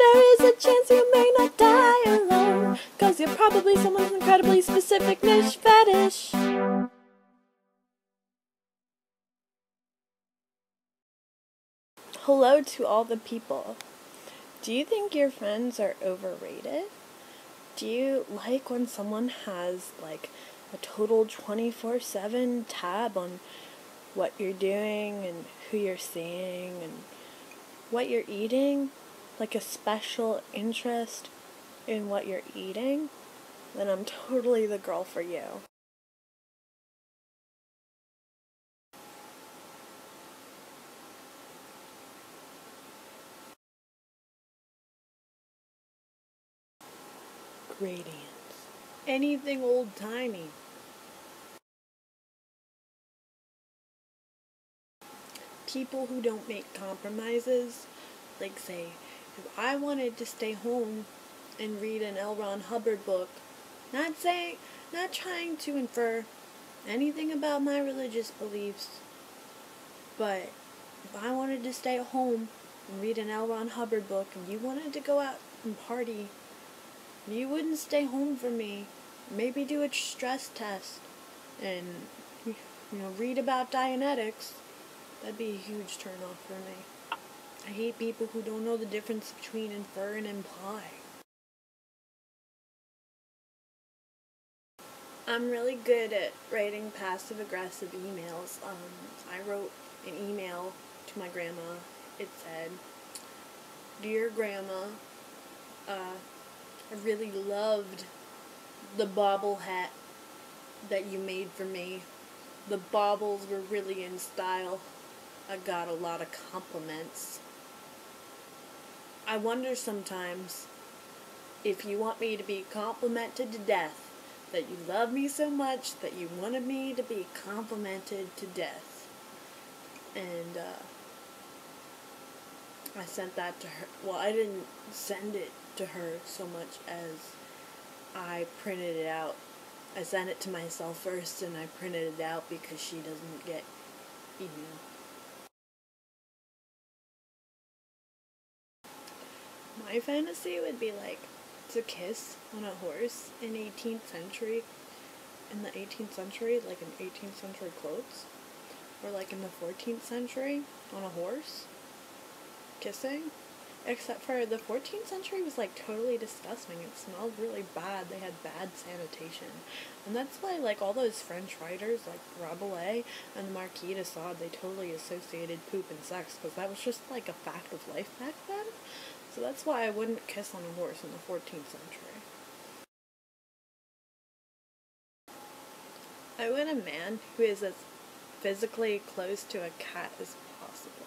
there is a chance you may not die alone, 'cause you're probably someone's incredibly specific niche fetish. Hello to all the people. Do you think your friends are overrated? Do you like when someone has like a total 24/7 tab on what you're doing and who you're seeing and what you're eating? Like a special interest in what you're eating? Then I'm totally the girl for you. Gradients. Anything old-timey. People who don't make compromises. Like say, if I wanted to stay home and read an L. Ron Hubbard book, not trying to infer anything about my religious beliefs, but if I wanted to stay at home and read an L. Ron Hubbard book and you wanted to go out and party, you wouldn't stay home for me. Maybe do a stress test and, read about Dianetics. That'd be a huge turn-off for me. I hate people who don't know the difference between infer and imply. I'm really good at writing passive-aggressive emails. I wrote an email to my grandma. It said, "Dear Grandma, I really loved the bobble hat that you made for me. The baubles were really in style. I got a lot of compliments. I wonder sometimes if you want me to be complimented to death, that you love me so much that you wanted me to be complimented to death." And I sent that to her. Well, I didn't send it to her so much as I printed it out. I sent it to myself first and I printed it out because she doesn't get email. My fantasy would be like to kiss on a horse in 18th century. In the 18th century, like in 18th century clothes. Or like in the 14th century on a horse. Kissing. Except for the 14th century was like totally disgusting. It smelled really bad. They had bad sanitation. And that's why like all those French writers like Rabelais and the Marquis de Sade, they totally associated poop and sex because that was just like a fact of life back then. So that's why I wouldn't kiss on a horse in the 14th century. I want a man who is as physically close to a cat as possible.